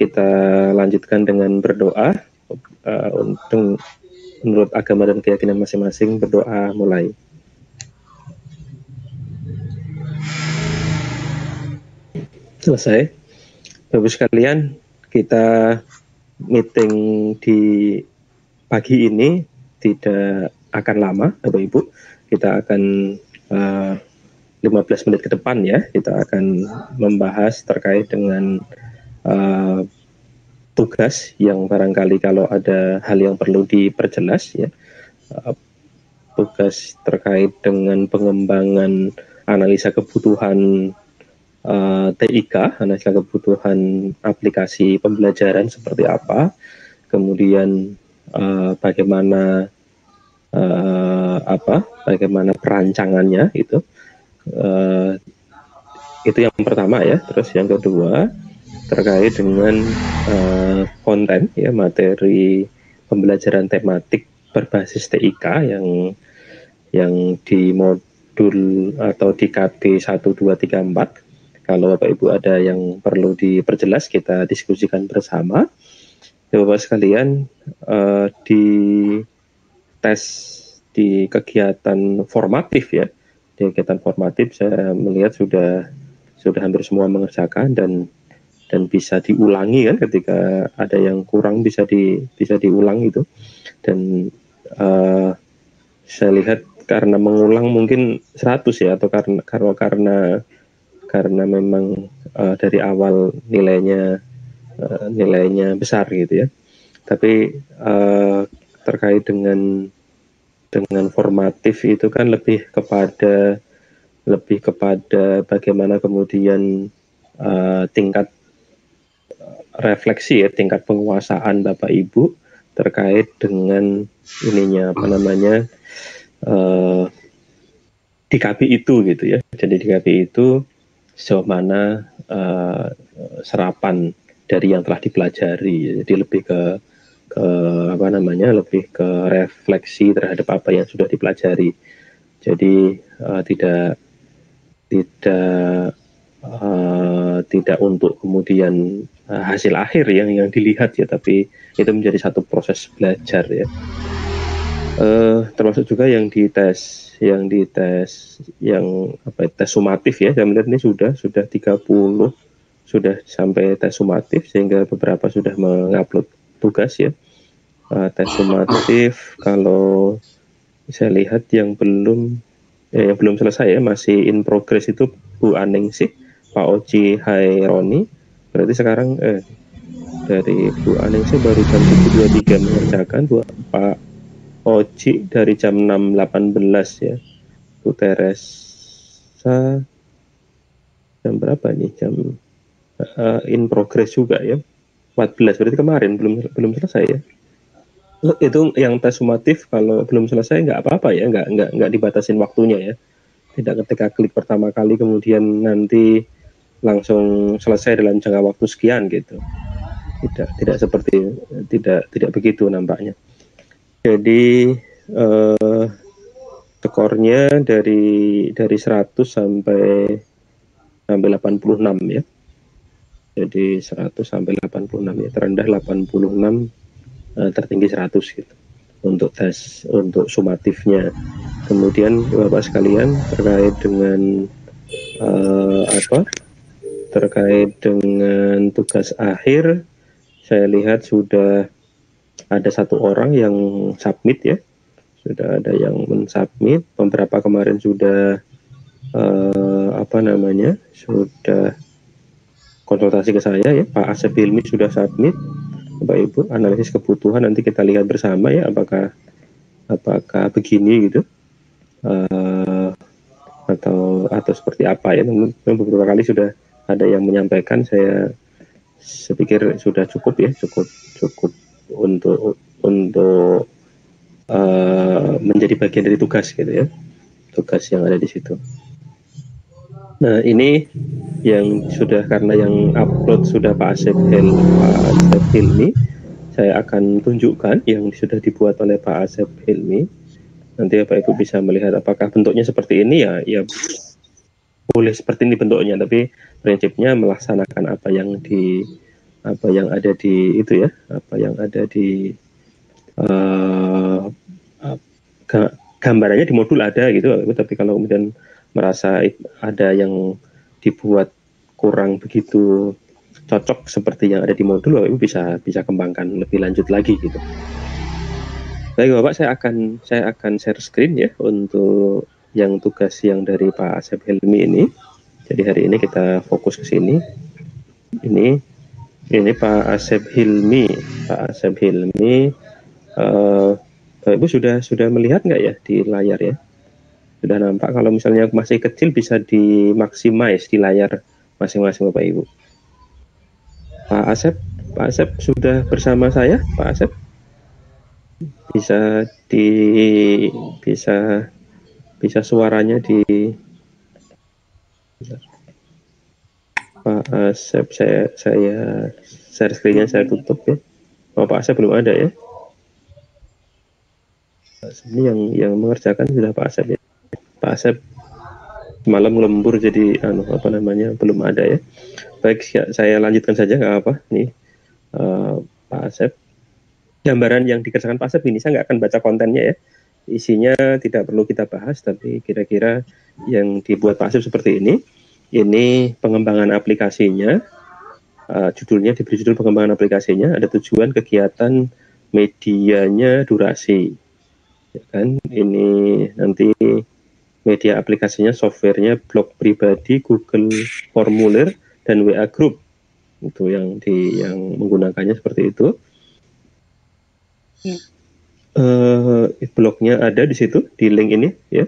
kita lanjutkan dengan berdoa. Untuk menurut agama dan keyakinan masing-masing, berdoa mulai. Selesai. Bapak sekalian, kita meeting di pagi ini tidak akan lama, Bapak Ibu. Kita akan 15 menit ke depan ya, kita akan membahas terkait dengan tugas yang barangkali kalau ada hal yang perlu diperjelas ya. Tugas terkait dengan pengembangan analisa kebutuhan TIK, analisa kebutuhan aplikasi pembelajaran seperti apa, kemudian bagaimana perancangannya itu yang pertama ya. Terus yang kedua terkait dengan konten ya, materi pembelajaran tematik berbasis TIK yang di modul atau di KB 1, 2, 3, 4. Kalau Bapak Ibu ada yang perlu diperjelas, kita diskusikan bersama. Bapak sekalian, di tes di kegiatan formatif ya, di kegiatan formatif saya melihat sudah hampir semua mengerjakan dan bisa diulangi kan, ketika ada yang kurang bisa diulang itu. Dan saya lihat karena mengulang mungkin 100 ya, atau karena memang dari awal nilainya besar gitu ya. Tapi terkait dengan formatif itu kan lebih kepada bagaimana kemudian tingkat refleksi ya, tingkat penguasaan Bapak Ibu terkait dengan ininya di KB itu gitu ya. Jadi di KB itu sejauh mana serapan dari yang telah dipelajari. Jadi lebih ke refleksi terhadap apa yang sudah dipelajari. Jadi tidak untuk kemudian hasil akhir yang dilihat ya, tapi itu menjadi satu proses belajar ya. Termasuk juga yang tes sumatif ya. Saya melihat ini sudah 30 sudah sampai tes sumatif, sehingga beberapa sudah mengupload tugas ya. Tes sumatif kalau saya lihat yang belum selesai ya, masih in progress itu Bu Aningsih, Pak Oci Haironi. Berarti sekarang dari Bu Aningsih baru jam 7.23 mengerjakan, Pak Oci dari jam 6.18 ya. Bu Teresa jam berapa nih? Jam in progress juga ya. 14, berarti kemarin belum selesai ya. Itu yang tes sumatif kalau belum selesai nggak apa-apa ya, nggak dibatasin waktunya ya. Tidak ketika klik pertama kali kemudian nanti langsung selesai dalam jangka waktu sekian gitu. Tidak begitu nampaknya. Jadi skornya dari 100 sampai 86 ya. Jadi 100 sampai 86 ya, terendah 86, tertinggi 100 gitu untuk tes untuk sumatifnya. Kemudian Bapak sekalian, terkait dengan terkait dengan tugas akhir, saya lihat sudah ada 1 orang yang submit ya. Sudah ada yang mensubmit, beberapa kemarin sudah sudah konsultasi ke saya ya. Pak Asep Hilmi sudah submit, Bapak Ibu, analisis kebutuhan, nanti kita lihat bersama ya apakah begini gitu atau seperti apa ya. Beberapa kali sudah ada yang menyampaikan, saya pikir sudah cukup ya, cukup untuk menjadi bagian dari tugas gitu ya, tugas yang ada di situ. Nah ini yang sudah, karena yang upload sudah Pak Asep Hilmi, saya akan tunjukkan yang sudah dibuat oleh Pak Asep Hilmi. Nanti Bapak Ibu bisa melihat apakah bentuknya seperti ini ya boleh seperti ini bentuknya, tapi prinsipnya melaksanakan apa yang apa yang ada di itu ya, apa yang ada di gambarannya di modul ada gitu, tapi kalau kemudian merasa ada yang dibuat kurang begitu cocok seperti yang ada di modul, Bapak Ibu bisa kembangkan lebih lanjut lagi gitu. Baik Bapak, saya akan share screen ya untuk yang tugas yang dari Pak Asep Helmi ini. Jadi hari ini kita fokus ke sini. Ini Pak Asep Hilmi, Pak Asep Hilmi. Bapak Ibu sudah melihat nggak ya di layar ya? Sudah nampak. Kalau misalnya masih kecil bisa dimaksimize di layar masing-masing Bapak Ibu. Pak Asep sudah bersama saya, Pak Asep. Bisa di bisa suaranya di Pak Asep, saya share screen-nya saya tutup ya. Oh, Pak Asep belum ada ya. Ini yang mengerjakan sudah Pak Asep ya. Pak Asep malam lembur jadi apa namanya belum ada ya. Baik, saya lanjutkan saja nggak apa. Nih Pak Asep, gambaran yang dikerjakan Pak Asep ini saya nggak akan baca kontennya ya. Isinya tidak perlu kita bahas, tapi kira-kira yang dibuat Pak Asep seperti ini. Ini pengembangan aplikasinya. Judulnya diberi judul pengembangan aplikasinya. Ada tujuan, kegiatan, medianya, durasi. Ya kan? Ini nanti media aplikasinya, softwarenya, blog pribadi, Google Formulir, dan WA Group. Itu yang menggunakannya seperti itu. Blognya ada di situ, di link ini ya.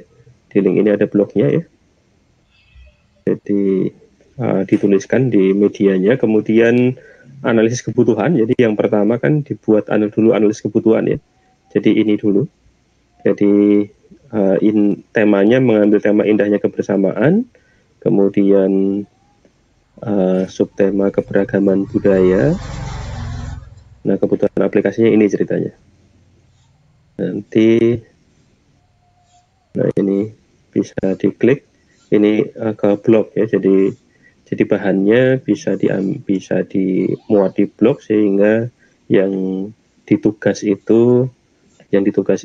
Di link ini ada blognya ya. Jadi dituliskan di medianya, kemudian analisis kebutuhan. Jadi yang pertama kan dibuat dulu analisis kebutuhan ya. Jadi ini dulu. Jadi temanya mengambil tema indahnya kebersamaan, kemudian subtema keberagaman budaya. Nah, kebutuhan aplikasinya ini ceritanya. Nanti, nah ini bisa diklik. Ini ke blog ya. Jadi bahannya bisa dimuat di blog sehingga yang ditugas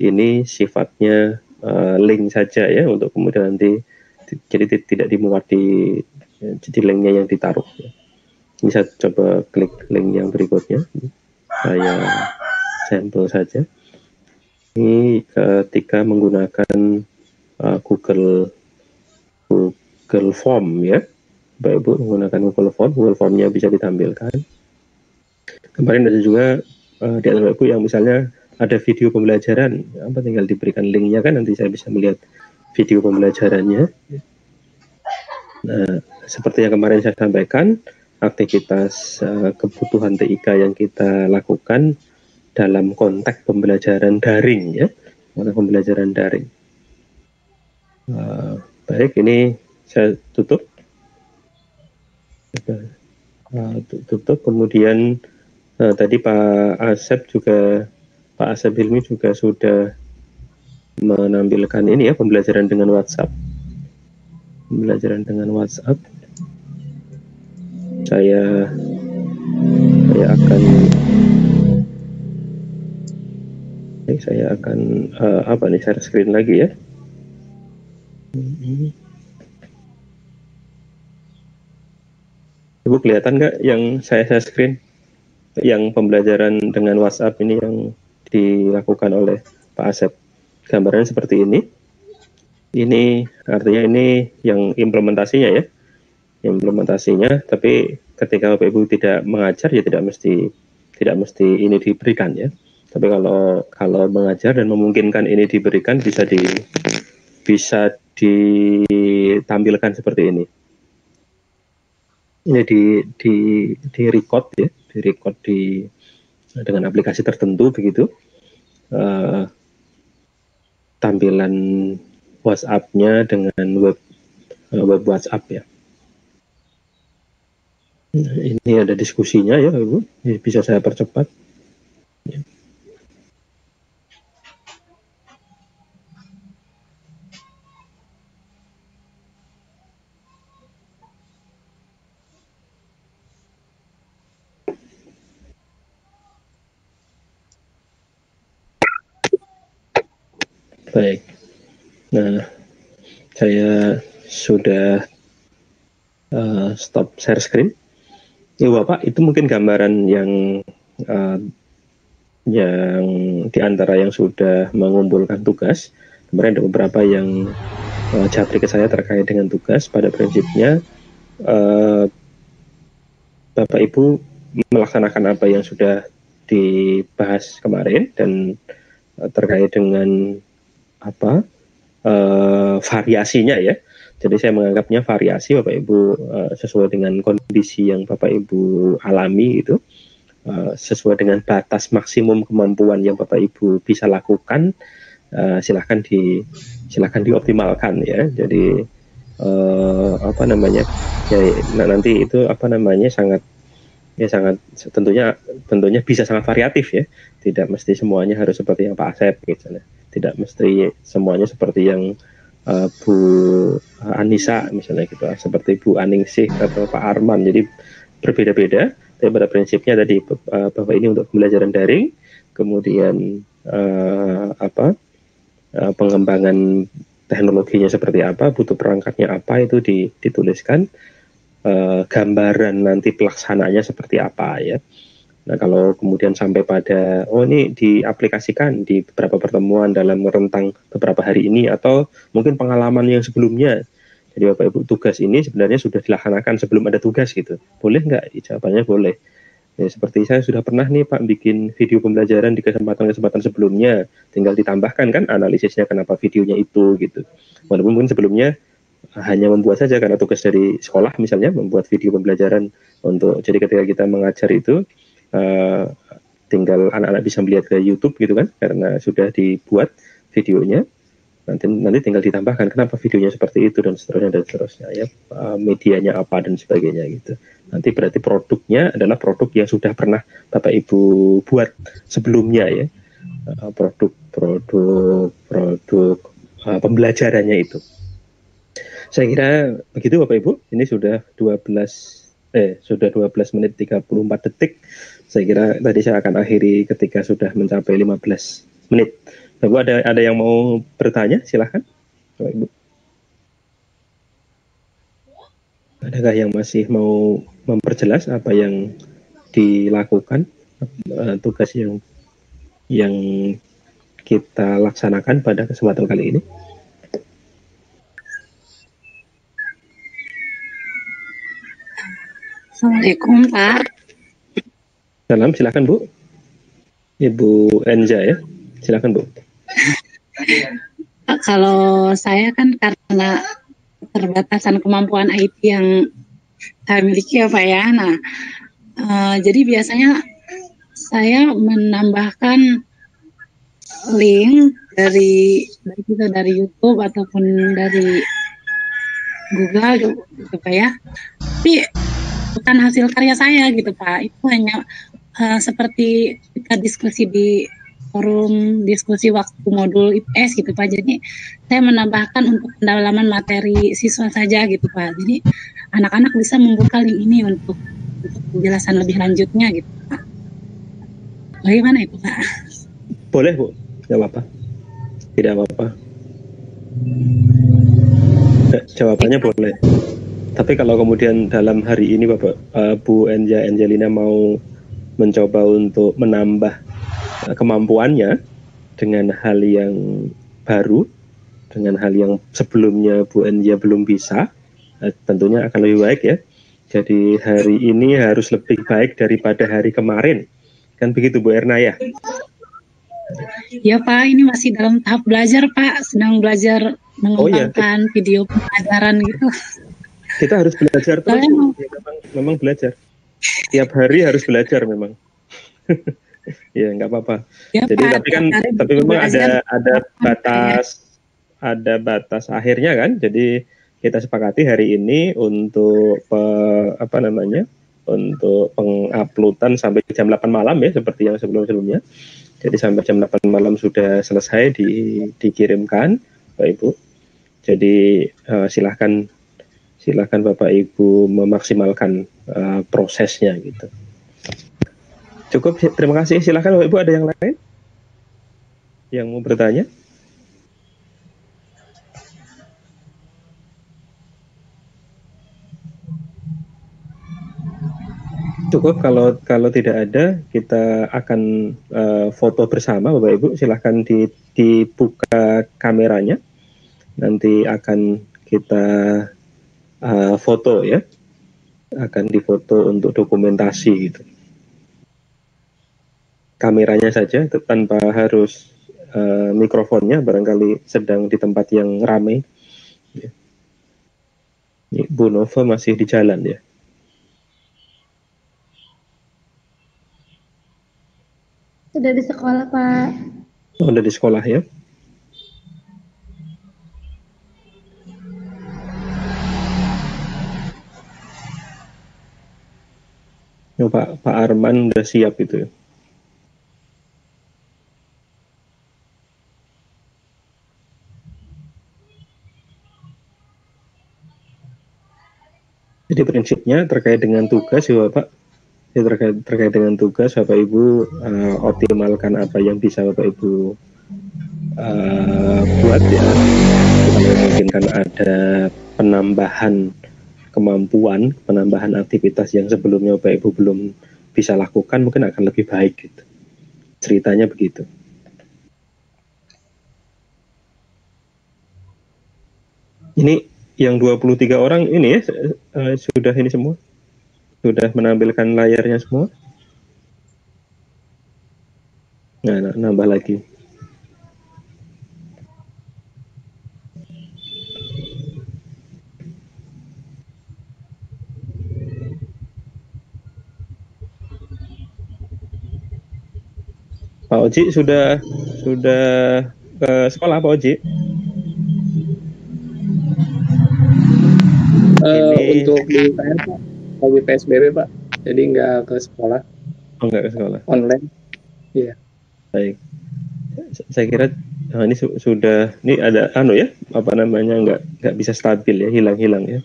ini sifatnya link saja ya, untuk kemudian nanti jadi tidak dimuat jadi linknya yang ditaruh ya. Ini saya coba klik link yang berikutnya, saya sampel saja. Ini ketika menggunakan Google Form ya, Bapak Ibu menggunakan Google Form-nya bisa ditampilkan. Kemarin ada juga di atas Bapak Ibu yang misalnya ada video pembelajaran, apa tinggal diberikan linknya kan, nanti saya bisa melihat video pembelajarannya. Nah, seperti yang kemarin saya sampaikan, aktivitas kebutuhan TIK yang kita lakukan dalam konteks pembelajaran daring ya, pembelajaran daring. Baik, ini saya tutup. Tutup. Kemudian tadi Pak Asep Hilmi juga sudah menampilkan ini ya, pembelajaran dengan WhatsApp. Saya akan share screen lagi ya. Ibu kelihatan nggak yang saya share screen? Yang pembelajaran dengan WhatsApp ini yang dilakukan oleh Pak Asep. Gambarannya seperti ini. Ini artinya ini yang implementasinya ya. Implementasinya, tapi ketika Bapak Ibu tidak mengajar ya tidak mesti ini diberikan ya. Tapi kalau mengajar dan memungkinkan ini diberikan, bisa ditampilkan seperti ini. Ini di record ya, dengan aplikasi tertentu begitu. Tampilan WhatsApp-nya dengan web WhatsApp ya. Ini ada diskusinya ya Ibu, bisa saya percepat. Baik. Nah, saya sudah stop share screen. Ya Bapak, itu mungkin gambaran yang diantara yang sudah mengumpulkan tugas. Kemarin ada beberapa yang japri ke saya terkait dengan tugas. Pada prinsipnya Bapak Ibu melaksanakan apa yang sudah dibahas kemarin dan terkait dengan apa variasinya ya. Jadi saya menganggapnya variasi Bapak Ibu sesuai dengan kondisi yang Bapak Ibu alami itu, sesuai dengan batas maksimum kemampuan yang Bapak Ibu bisa lakukan, silahkan dioptimalkan ya. Jadi apa namanya ya, nanti itu apa namanya sangat tentunya bisa sangat variatif ya. Tidak mesti semuanya harus seperti yang Pak Asep misalnya. Tidak mesti semuanya seperti yang Bu Anissa misalnya gitu, seperti Bu Aningsih atau Pak Arman. Jadi berbeda-beda. Tapi pada prinsipnya tadi bahwa ini untuk pembelajaran daring, kemudian pengembangan teknologinya seperti apa, butuh perangkatnya apa, itu dituliskan, gambaran nanti pelaksanaannya seperti apa ya. Nah kalau kemudian sampai pada ini diaplikasikan di beberapa pertemuan dalam rentang beberapa hari ini atau mungkin pengalaman yang sebelumnya, jadi Bapak Ibu tugas ini sebenarnya sudah dilaksanakan sebelum ada tugas gitu, boleh nggak? Jawabannya boleh. Ya, seperti saya sudah pernah nih Pak bikin video pembelajaran di kesempatan-kesempatan sebelumnya, tinggal ditambahkan kan analisisnya kenapa videonya itu gitu. Walaupun mungkin sebelumnya hanya membuat saja karena tugas dari sekolah misalnya, membuat video pembelajaran untuk, jadi ketika kita mengajar itu tinggal anak-anak bisa melihat ke YouTube gitu kan, karena sudah dibuat videonya, nanti tinggal ditambahkan kenapa videonya seperti itu dan seterusnya ya, medianya apa dan sebagainya gitu. Nanti berarti produknya adalah produk yang sudah pernah Bapak Ibu buat sebelumnya ya, produk pembelajarannya itu. Saya kira begitu Bapak Ibu. Ini sudah 12 menit 34 detik. Saya kira tadi saya akan akhiri ketika sudah mencapai 15 menit. Bapak ada yang mau bertanya? Silahkan Bapak Ibu. Adakah yang masih mau memperjelas apa yang dilakukan, tugas yang kita laksanakan pada kesempatan kali ini? Assalamualaikum Pak. Salam, silakan Bu. Ibu Enza ya, silakan Bu. Pak, kalau saya kan karena keterbatasan kemampuan IT yang saya miliki ya Pak ya. Nah, jadi biasanya saya menambahkan link dari YouTube ataupun dari Google gitu Pak ya. Tapi bukan hasil karya saya gitu Pak. Itu hanya seperti kita diskusi di forum diskusi waktu modul IPS gitu Pak. Jadi saya menambahkan untuk pendalaman materi siswa saja gitu Pak. Jadi anak-anak bisa membuka link ini untuk penjelasan lebih lanjutnya gitu Pak. Bagaimana itu Pak? Boleh Bu, tidak apa-apa. Tidak apa-apa. Jawabannya boleh. Tapi kalau kemudian dalam hari ini Bapak Bu Angelina mau mencoba untuk menambah kemampuannya dengan hal yang baru, dengan hal yang sebelumnya Bu Enja belum bisa, tentunya akan lebih baik ya. Jadi hari ini harus lebih baik daripada hari kemarin, kan begitu Bu Erna ya? Ya Pak, ini masih dalam tahap belajar Pak, sedang belajar mengembangkan video pembelajaran gitu. Kita harus belajar terus, ya, memang belajar. Tiap hari harus belajar memang. Ya nggak apa-apa. Ya, jadi Pak, tapi memang ada batas akhirnya kan. Jadi kita sepakati hari ini untuk untuk penguploadan sampai jam 8 malam ya, seperti yang sebelum-sebelumnya. Jadi sampai jam 8 malam sudah selesai dikirimkan Bapak Ibu. Jadi silahkan Bapak Ibu memaksimalkan prosesnya gitu. Cukup, terima kasih. Silahkan Bapak Ibu, ada yang lain yang mau bertanya? Cukup kalau tidak ada, kita akan foto bersama, Bapak Ibu. Silahkan dibuka kameranya. Nanti akan kita foto ya. Akan difoto untuk dokumentasi gitu. Kameranya saja, tanpa harus mikrofonnya, barangkali sedang di tempat yang ramai. Bu Nova masih di jalan ya. Sudah di sekolah, Pak. Oh, udah di sekolah ya. Oh, Pak Arman udah siap itu. Jadi prinsipnya terkait dengan tugas ya Bapak. Ya, terkait dengan tugas Bapak Ibu optimalkan apa yang bisa Bapak Ibu buat ya. Kalau mungkin kan ada penambahan kemampuan, penambahan aktivitas yang sebelumnya Bapak Ibu belum bisa lakukan, mungkin akan lebih baik gitu. Ceritanya begitu. Ini yang 23 orang ini ya sudah ini semua? Sudah menampilkan layarnya semua? Nah, nambah lagi. Pak Oji sudah ke sekolah Pak Oji? Untuk di saya Pak, lagi PSBB Pak, jadi nggak ke sekolah. Oh, nggak ke sekolah. Online. Iya. Baik. Saya kira ini sudah, ini ada ya, apa namanya, nggak bisa stabil ya, hilang-hilang ya.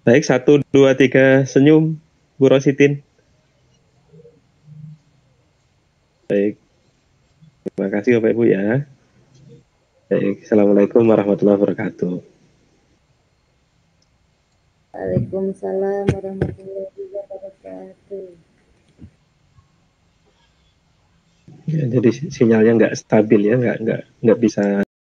Baik, 1, 2, 3, senyum, Bu Rositin. Baik. Terima kasih Bapak Ibu ya. Baik, Assalamualaikum warahmatullahi wabarakatuh. Waalaikumsalam warahmatullahi wabarakatuh. Ya, jadi sinyalnya nggak stabil ya, nggak bisa